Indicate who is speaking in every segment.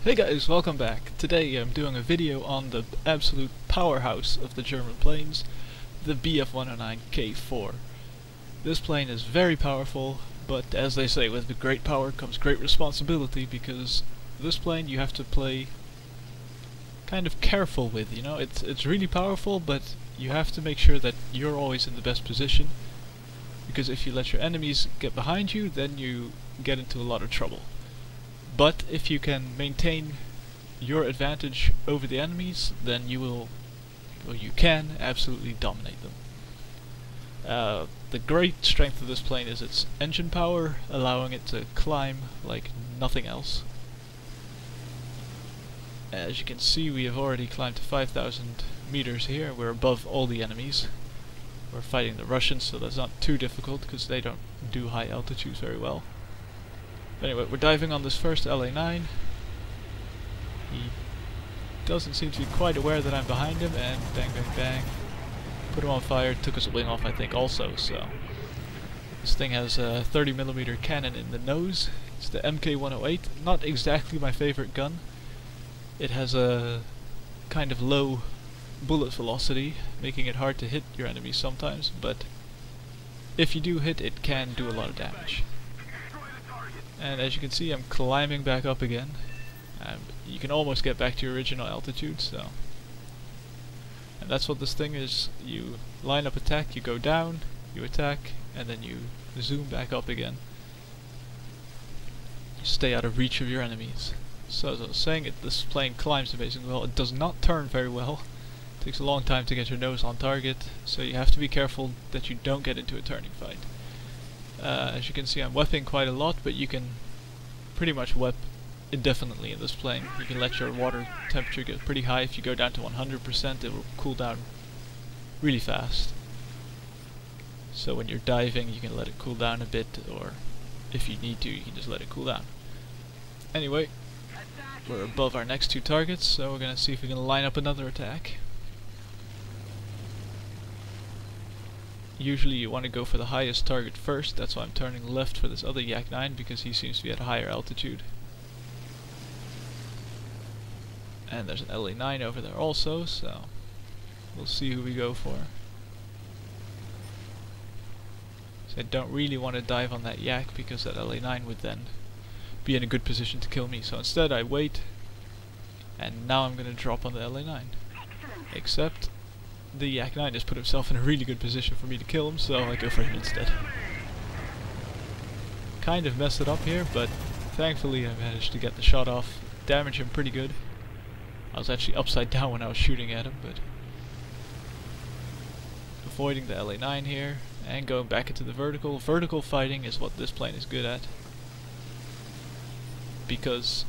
Speaker 1: Hey guys, welcome back. Today I'm doing a video on the absolute powerhouse of the German planes, the Bf-109 K-4. This plane is very powerful, but as they say, with great power comes great responsibility, because this plane you have to play kind of careful with, you know? It's really powerful, but you have to make sure that you're always in the best position, because if you let your enemies get behind you, then you get into a lot of trouble. But if you can maintain your advantage over the enemies, then you can absolutely dominate them. The great strength of this plane is its engine power, allowing it to climb like nothing else. As you can see, we have already climbed to 5,000 meters here. We're above all the enemies. We're fighting the Russians, so that's not too difficult, because they don't do high altitudes very well. Anyway, we're diving on this first LA-9. He doesn't seem to be quite aware that I'm behind him, and bang bang bang. Put him on fire, took his wing off I think also, so. This thing has a 30mm cannon in the nose. It's the MK-108, not exactly my favorite gun. It has a kind of low bullet velocity, making it hard to hit your enemies sometimes, but if you do hit, it can do a lot of damage. And as you can see, I'm climbing back up again. You can almost get back to your original altitude, so. And that's what this thing is. You line up attack, you go down, you attack, and then you zoom back up again. You stay out of reach of your enemies. So as I was saying, this plane climbs amazingly well. It does not turn very well. It takes a long time to get your nose on target, so you have to be careful that you don't get into a turning fight. As you can see, I'm wepping quite a lot, but you can pretty much wep indefinitely in this plane. You can let your water temperature get pretty high. If you go down to 100%, it will cool down really fast. So when you're diving, you can let it cool down a bit, or if you need to, you can just let it cool down. Anyway, we're above our next two targets, so we're going to see if we can line up another attack. Usually you want to go for the highest target first, that's why I'm turning left for this other Yak-9, because he seems to be at a higher altitude. And there's an LA-9 over there also, so we'll see who we go for. So I don't really want to dive on that Yak, because that LA-9 would then be in a good position to kill me. So instead I wait, and now I'm going to drop on the LA-9. Except the Yak-9 has put himself in a really good position for me to kill him, so I go for him instead. Kind of messed it up here, but thankfully I managed to get the shot off, damage him pretty good. I was actually upside down when I was shooting at him, but avoiding the LA-9 here, and going back into the vertical. Vertical fighting is what this plane is good at, because,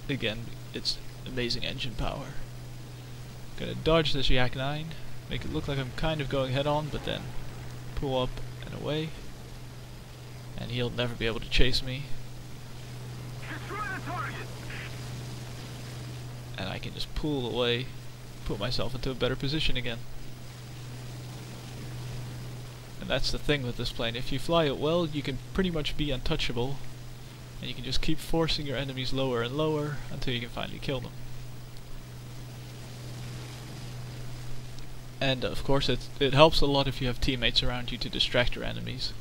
Speaker 1: again, it's amazing engine power. Gonna dodge this Yak-9, make it look like I'm kind of going head on, but then pull up and away, and he'll never be able to chase me. And I can just pull away, put myself into a better position again. And that's the thing with this plane. If you fly it well, you can pretty much be untouchable, and you can just keep forcing your enemies lower and lower until you can finally kill them. And of course it helps a lot if you have teammates around you to distract your enemies,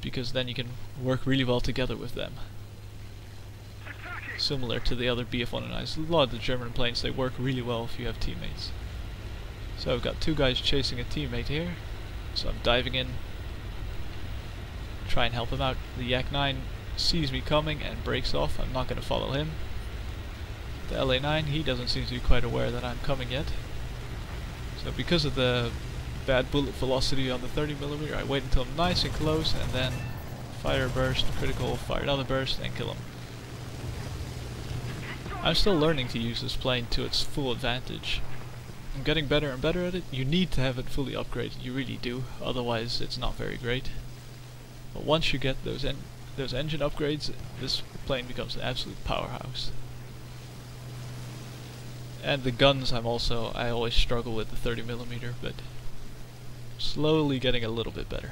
Speaker 1: because then you can work really well together with them. Similar to the other Bf-109s, a lot of the German planes, they work really well if you have teammates. So I've got two guys chasing a teammate here, so I'm diving in, try and help him out. The Yak-9 sees me coming and breaks off. I'm not going to follow him. The LA-9, he doesn't seem to be quite aware that I'm coming yet. So because of the bad bullet velocity on the 30mm, I wait until I'm nice and close, and then fire a burst, critical, fire another burst, and kill him. I'm still learning to use this plane to its full advantage. I'm getting better and better at it. You need to have it fully upgraded, you really do, otherwise it's not very great. But once you get those engine upgrades, this plane becomes an absolute powerhouse. And the guns, I always struggle with the 30mm, but slowly getting a little bit better.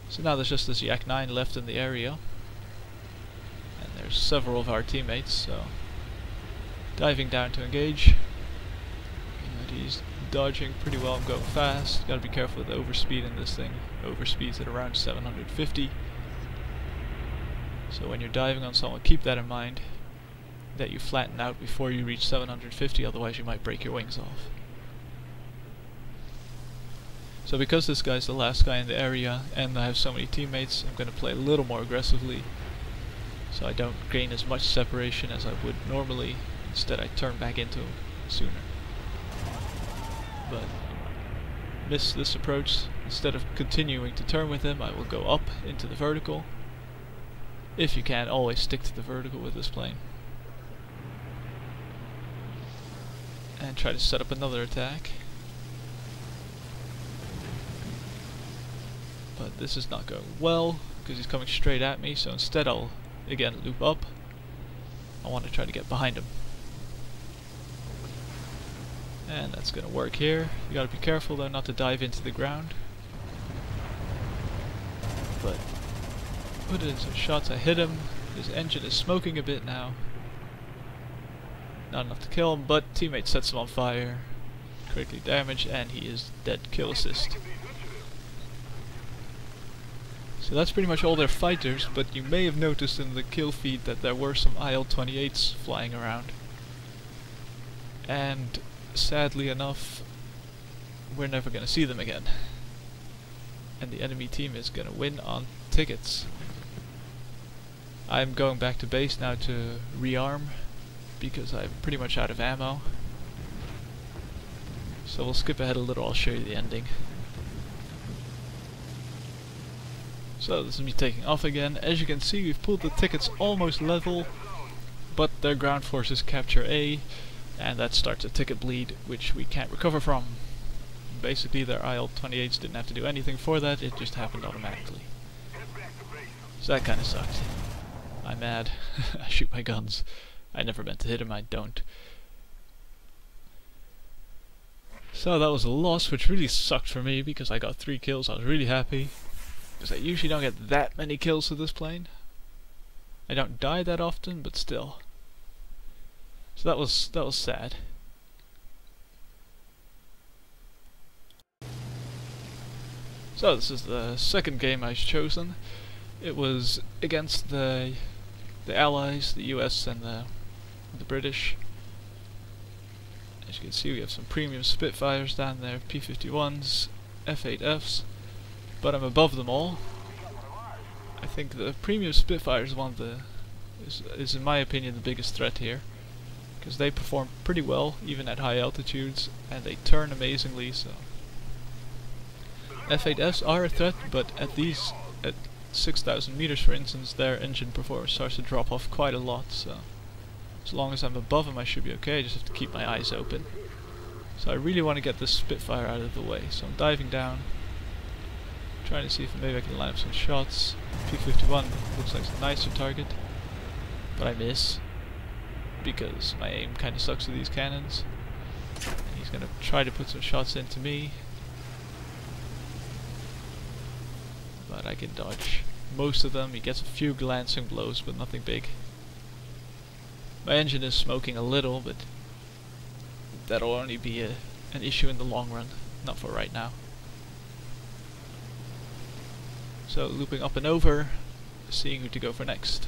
Speaker 1: So now there's just this Yak-9 left in the area, and there's several of our teammates, so diving down to engage. And he's dodging pretty well. I'm going fast. Gotta be careful with overspeed in this thing. Overspeed's at around 750. So when you're diving on someone, keep that in mind, that you flatten out before you reach 750, otherwise you might break your wings off. So because this guy's the last guy in the area and I have so many teammates, I'm going to play a little more aggressively so I don't gain as much separation as I would normally. Instead I turn back into him sooner. But miss this approach. Instead of continuing to turn with him, I will go up into the vertical. If you can, always stick to the vertical with this plane. And try to set up another attack. But this is not going well, because he's coming straight at me, so instead I'll, again, loop up. I want to try to get behind him. And that's going to work here. You gotta be careful though not to dive into the ground. But put in some shots, I hit him. His engine is smoking a bit now. Not enough to kill him, but teammate sets him on fire. Critically damaged, and he is dead. Kill assist. So that's pretty much all their fighters, but you may have noticed in the kill feed that there were some IL-28s flying around. And sadly enough, we're never going to see them again. And the enemy team is going to win on tickets. I'm going back to base now to rearm, because I'm pretty much out of ammo. So we'll skip ahead a little, I'll show you the ending. So this is me taking off again. As you can see, we've pulled the tickets almost level, but their ground forces capture A, and that starts a ticket bleed, which we can't recover from. Basically their IL-28s didn't have to do anything for that, it just happened automatically. So that kinda sucked. I'm mad. I shoot my guns. I never meant to hit him, I don't. So that was a loss, which really sucked for me, because I got 3 kills, I was really happy. Because I usually don't get that many kills with this plane. I don't die that often, but still. So that was sad. So this is the second game I've chosen. It was against the Allies, the US and the British. As you can see, we have some premium Spitfires down there, P-51s, F-8Fs, but I'm above them all. I think the premium Spitfire is one of the is in my opinion the biggest threat here, because they perform pretty well even at high altitudes and they turn amazingly. So F-8Fs are a threat, but at 6,000 meters for instance, their engine performance starts to drop off quite a lot. So as long as I'm above them I should be okay, I just have to keep my eyes open. So I really want to get this Spitfire out of the way, so I'm diving down, trying to see if maybe I can line up some shots. P-51 looks like a nicer target, but I miss, because my aim kinda sucks with these cannons. And he's gonna try to put some shots into me, but I can dodge most of them. He gets a few glancing blows, but nothing big. My engine is smoking a little, but that'll only be an issue in the long run, not for right now. So looping up and over, seeing who to go for next.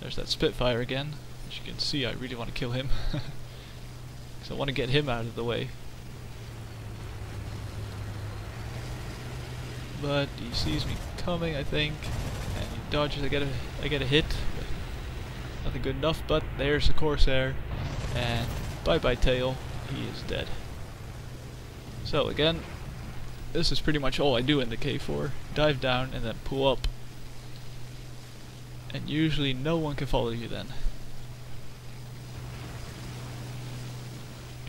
Speaker 1: There's that Spitfire again. As you can see, I really want to kill him, because I want to get him out of the way. But he sees me coming, I think, and he dodges. I get a hit, but nothing good enough. But there's the Corsair, and bye bye tail. He is dead. So again, this is pretty much all I do in the K-4. Dive down and then pull up, and usually no one can follow you then.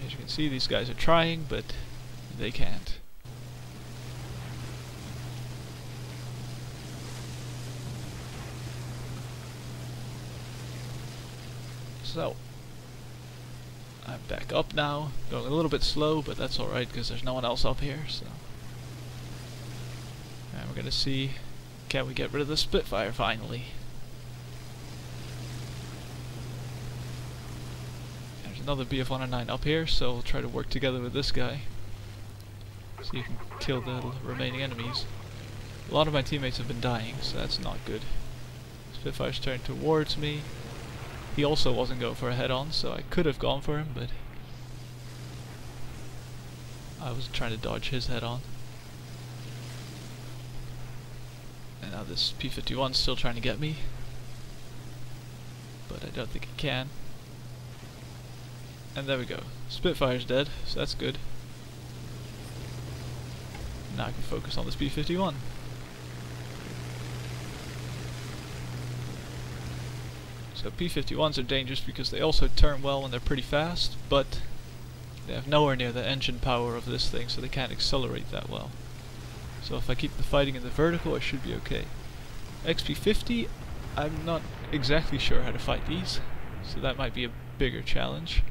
Speaker 1: As you can see, these guys are trying, but they can't. So, I'm back up now, going a little bit slow, but that's alright because there's no one else up here, so. And we're gonna see, can we get rid of the Spitfire finally? another BF-109 up here, so we'll try to work together with this guy. So you can kill the remaining enemies. A lot of my teammates have been dying, so that's not good. Spitfire's turning towards me. He also wasn't going for a head-on, so I could have gone for him, but I was trying to dodge his head-on. And now this P-51's still trying to get me, but I don't think it can. And there we go. Spitfire's dead, so that's good. Now I can focus on this P-51. So P-51s are dangerous because they also turn well when they're pretty fast, but they have nowhere near the engine power of this thing, so they can't accelerate that well. So if I keep the fighting in the vertical, I should be okay. XP-50, I'm not exactly sure how to fight these, so that might be a bigger challenge.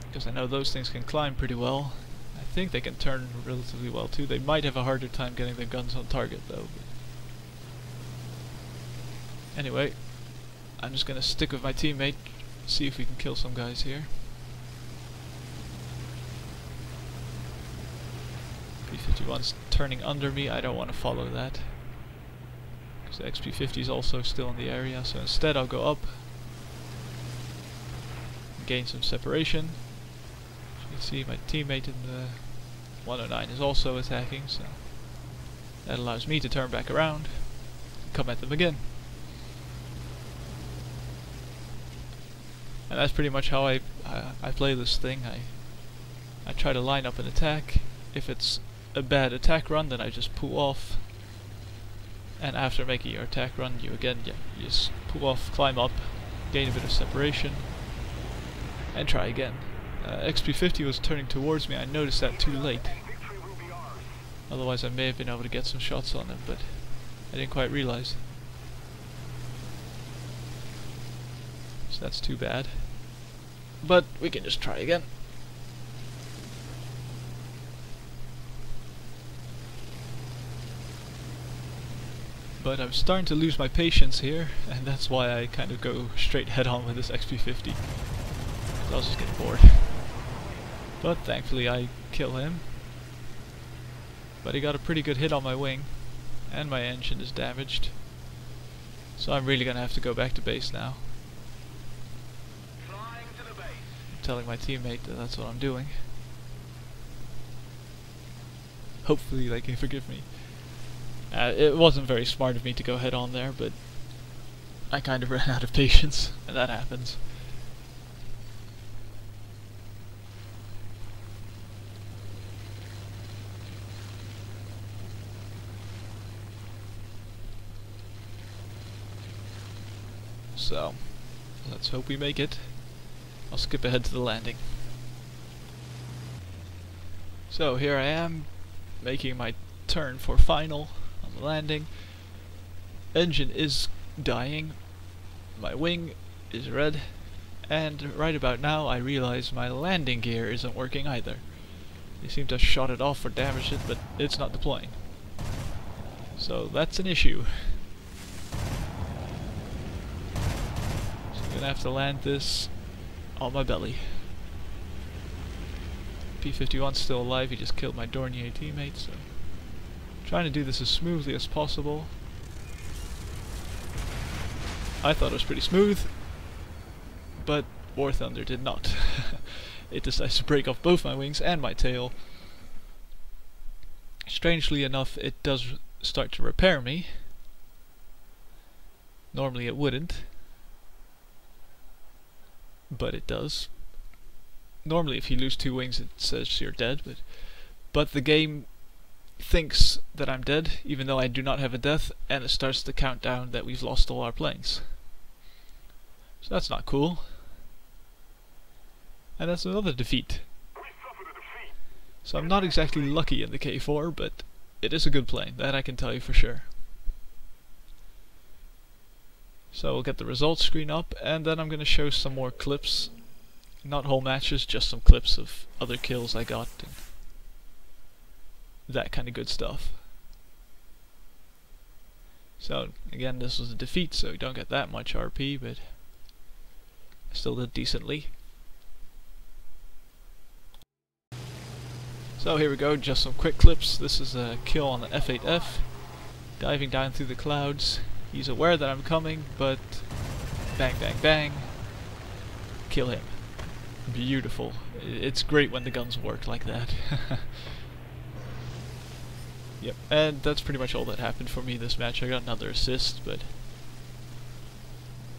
Speaker 1: Because I know those things can climb pretty well. I think they can turn relatively well too. They might have a harder time getting their guns on target though. Anyway, I'm just gonna stick with my teammate, see if we can kill some guys here. P-51's turning under me, I don't want to follow that. Because the XP-50 is also still in the area, so instead I'll go up. Gain some separation. As you can see, my teammate in the 109 is also attacking, so that allows me to turn back around and come at them again. And that's pretty much how I play this thing. I try to line up an attack. If it's a bad attack run, then I just pull off. And after making your attack run, you just pull off, climb up, gain a bit of separation, and try again. XP-50 was turning towards me. I noticed that too late. Otherwise I may have been able to get some shots on him, but I didn't quite realize. So that's too bad. But we can just try again. But I'm starting to lose my patience here, and that's why I kind of go straight head on with this XP-50. I was just getting bored. But thankfully I kill him. But he got a pretty good hit on my wing, and my engine is damaged. So I'm really gonna have to go back to base now. I'm telling my teammate that that's what I'm doing. Hopefully they can forgive me. It wasn't very smart of me to go head on there, but I kind of ran out of patience, and that happens. So, let's hope we make it. I'll skip ahead to the landing. So here I am, making my turn for final on the landing. Engine is dying, my wing is red, and right about now I realize my landing gear isn't working either. They seem to have shot it off or damaged it, but it's not deploying. So that's an issue. So I'm gonna have to land this on my belly. P-51's still alive, he just killed my Dornier teammate, so trying to do this as smoothly as possible. I thought it was pretty smooth, but War Thunder did not. It decides to break off both my wings and my tail. Strangely enough, it does start to repair me. Normally it wouldn't, but it does. Normally if you lose 2 wings it says you're dead, but the game thinks that I'm dead, even though I do not have a death, and it starts to count down that we've lost all our planes. So that's not cool. And that's another defeat. So I'm not exactly lucky in the K-4, but it is a good plane, that I can tell you for sure. So we'll get the results screen up, and then I'm going to show some more clips. Not whole matches, just some clips of other kills I got, and that kind of good stuff. So again, this was a defeat, so we don't get that much RP, but still did decently. So here we go, just some quick clips. This is a kill on the F8F, diving down through the clouds. He's aware that I'm coming, but bang bang bang, kill him. Beautiful. It's great when the guns work like that. Yep, and that's pretty much all that happened for me this match. I got another assist, but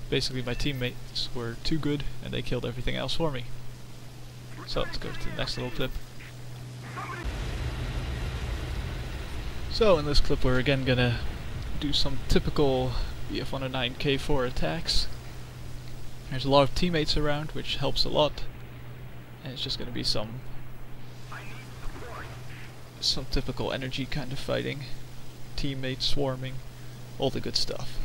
Speaker 1: basically my teammates were too good and they killed everything else for me. So let's go to the next little clip. So in this clip we're again gonna do some typical BF-109 K-4 attacks. There's a lot of teammates around, which helps a lot, and it's just gonna be some typical energy kind of fighting, teammates swarming, all the good stuff.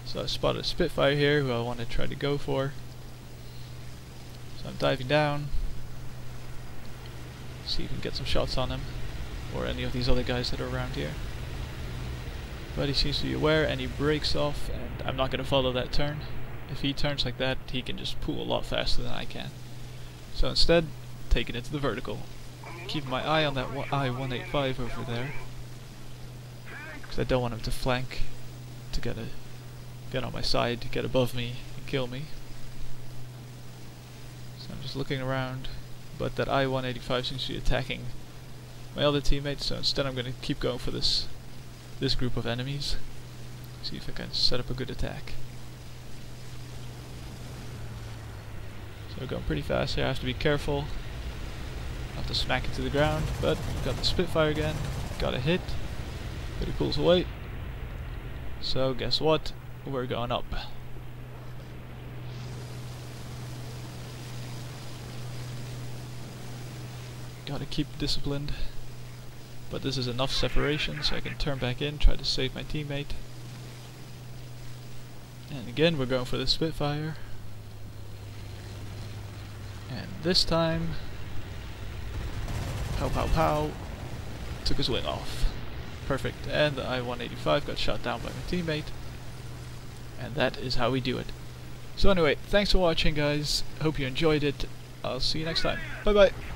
Speaker 1: So I spotted a Spitfire here who I want to try to go for. So I'm diving down, see if we can get some shots on him, or any of these other guys that are around here. But he seems to be aware and he breaks off, and I'm not going to follow that turn. If he turns like that, he can just pull a lot faster than I can. So instead, taking it to the vertical. Keeping my eye on that I-185 over there, because I don't want him to flank to get on my side, to get above me and kill me. So I'm just looking around, but that I-185 seems to be attacking my other teammates, so instead I'm going to keep going for this group of enemies. See if I can set up a good attack. So we're going pretty fast here, I have to be careful not to smack it to the ground, but got the Spitfire again, got a hit, but he pulls away. So guess what? We're going up. Gotta keep disciplined, but this is enough separation so I can turn back in, try to save my teammate. And again we're going for the Spitfire, and this time pow pow pow, took his wing off. Perfect, and the I-185 got shot down by my teammate, and that is how we do it. So anyway, thanks for watching guys, hope you enjoyed it, I'll see you next time, bye bye!